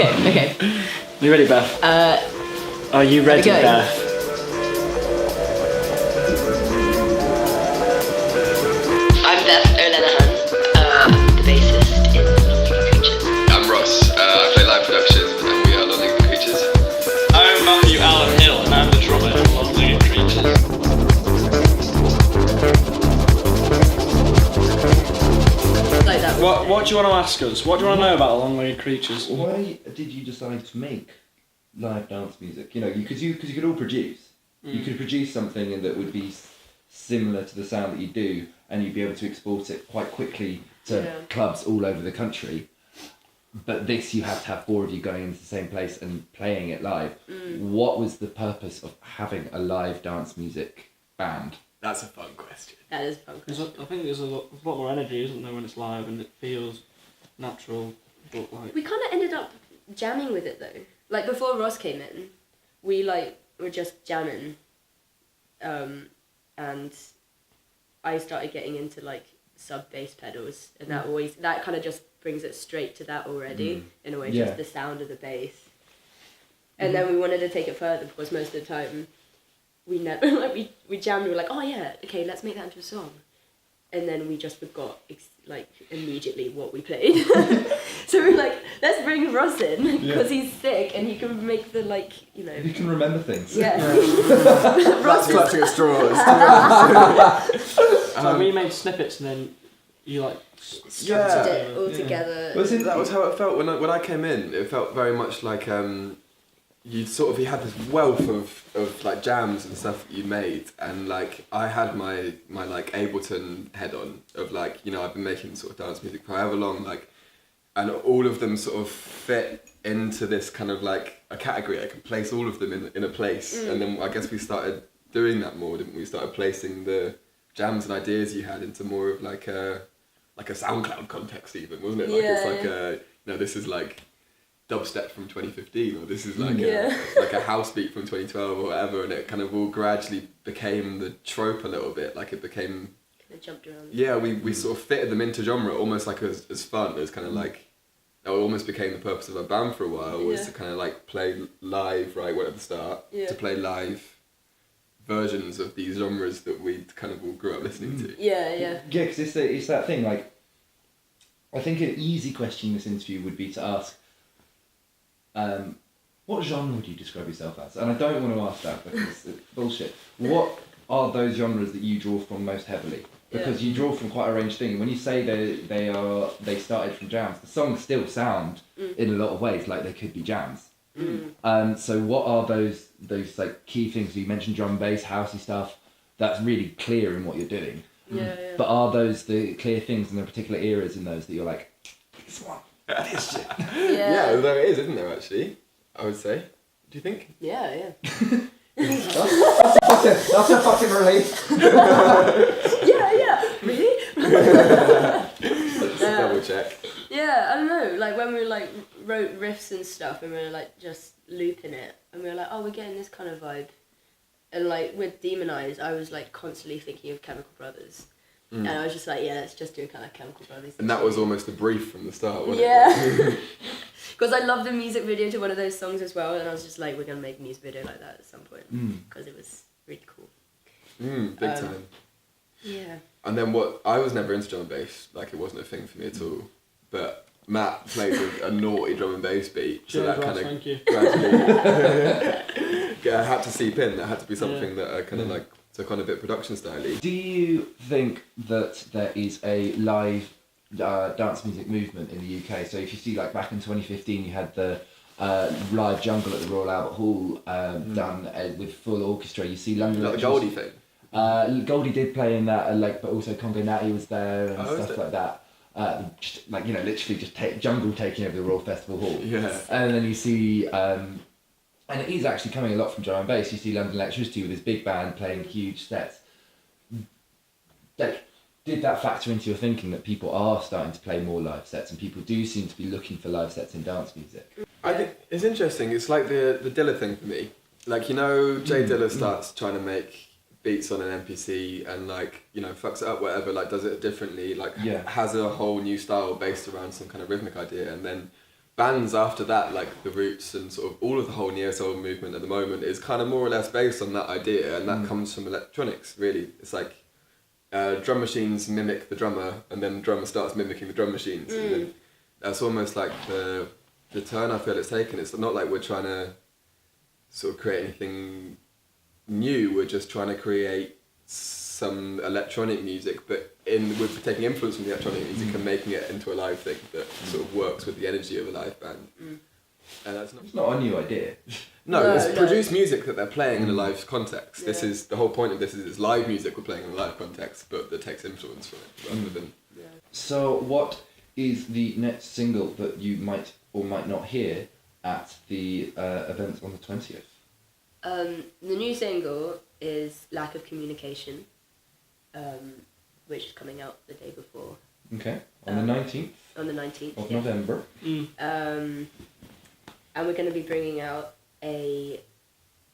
Okay. You ready, Beth? Are you ready, go. Beth? I'm Beth O'Lenahan, the bassist in Lonely Creatures. I'm Ross. I play live productions and we are Lonely Creatures. I'm Matthew Allen Hill and I'm the drummer in Lonely Creatures. Like that. What do you want to ask us? What do you want to know about the Lonely Creatures? Why did you decide to make live dance music? You know, because you could all produce. You could produce something that would be similar to the sound that you do, and you'd be able to export it quite quickly to clubs all over the country. But this, you have to have 4 of you going into the same place and playing it live. What was the purpose of having a live dance music band? That's a fun question. That is a fun question. I think there's a lot more energy, isn't there, when it's live and it feels natural. But like We kind of ended up jamming with it though. Like before Ross came in, we were just jamming, and I started getting into like sub bass pedals, and that kind of just brings it straight to that already in a way, Yeah. just the sound of the bass. And then we wanted to take it further because most of the time we never we jammed. We were like, oh yeah, okay, let's make that into a song, and then we just forgot immediately what we played. So we were like, let's bring Ross in because he's sick and he can make the You can remember things. Yeah. That's clutching at straws. so we made snippets and then you like structured it all together. That was how it felt when I came in. It felt very much like you had this wealth of like jams and stuff that you made, and like I had my like Ableton head on of like, you know, I've been making sort of dance music for however long, like, and all of them sort of fit into this kind of like a category. I could place all of them in a place, and then I guess we started doing that more, didn't we? Started placing the jams and ideas you had into more of like a SoundCloud context even, wasn't it? Like it's like this is like dubstep from 2015, or this is like a house beat from 2012 or whatever, and it kind of all gradually became the trope a little bit. Like it became Kind of jumped around. Yeah, we sort of fitted them into genre almost like as fun as kind of like it almost became the purpose of a band for a while, was to kind of like play live right at the start, to play live versions of these genres that we kind of all grew up listening to. Yeah, because it's that thing, like, I think an easy question in this interview would be to ask, what genre would you describe yourself as? And I don't want to ask that because it's bullshit. What are those genres that you draw from most heavily? Because you draw from quite a range of things. When you say they started from jams, the songs still sound in a lot of ways like they could be jams. So what are those like key things? You mentioned drum and bass, housey stuff. That's really clear in what you're doing. But are those the clear things in the particular eras in those that you're like, this one, this shit? Yeah, there is, isn't there, actually? I would say. Do you think? Yeah. That's a fucking relief. Yeah. Really? Double check. Yeah, I don't know. Like when we wrote riffs and stuff, and we were like just looping it, and we were like, oh, we're getting this kind of vibe. And like with Demonized, I was like constantly thinking of Chemical Brothers, and I was just like, yeah, let's just do kind of Chemical Brothers. And that was almost a brief from the start, wasn't it? Yeah. Because I loved the music video to one of those songs as well, and I was just like, we're gonna make a music video like that at some point because it was really cool. Big time. Yeah. And then I was never into drum and bass, like it wasn't a thing for me at all. But Matt plays a naughty drum and bass beat, so that kind of gradually had to seep in. That had to be something that I kind of like took on a bit production style-y. Do you think that there is a live dance music movement in the UK? So if you see, like back in 2015, you had the live jungle at the Royal Albert Hall done with full orchestra. You see London. Like the Goldie thing. Goldie did play in that, but also Congo Natty was there and stuff like that. Just, like, you know, literally just jungle taking over the Royal Festival Hall. Yeah. And then you see, and it is actually coming a lot from drum and bass. You see London Electricity with his big band playing huge sets. Like, did that factor into your thinking that people are starting to play more live sets and people do seem to be looking for live sets in dance music? I think it's interesting. It's like the Dilla thing for me. Like, you know, Jay Dilla starts trying to make beats on an MPC and like, you know, fucks it up, whatever, like does it differently, like has a whole new style based around some kind of rhythmic idea, and then bands after that, like The Roots and sort of all of the whole neo soul movement at the moment, is kind of more or less based on that idea, and that comes from electronics. Really, it's like drum machines mimic the drummer, and then the drummer starts mimicking the drum machines. And then that's almost like the turn I feel it's taken. It's not like we're trying to sort of create anything new. We're just trying to create some electronic music, but we're taking influence from the electronic music and making it into a live thing that sort of works with the energy of a live band. And that's not. It's not a new idea. No, it's produced music that they're playing in a live context. This is the whole point of this. Is it's live music we're playing in a live context, but that takes influence from it rather than. So, what is the next single that you might or might not hear at the event on the 20th? The new single is Lack of Communication, which is coming out the day before. Okay, on the 19th On the 19th. of yeah. November. And we're going to be bringing out a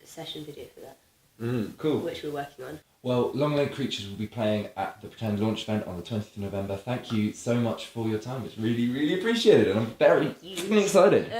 session video for that, Cool. which we're working on. Well, Long Leg Creatures will be playing at the Pretend launch event on the 20th of November. Thank you so much for your time. It's really, really appreciated, and I'm very excited.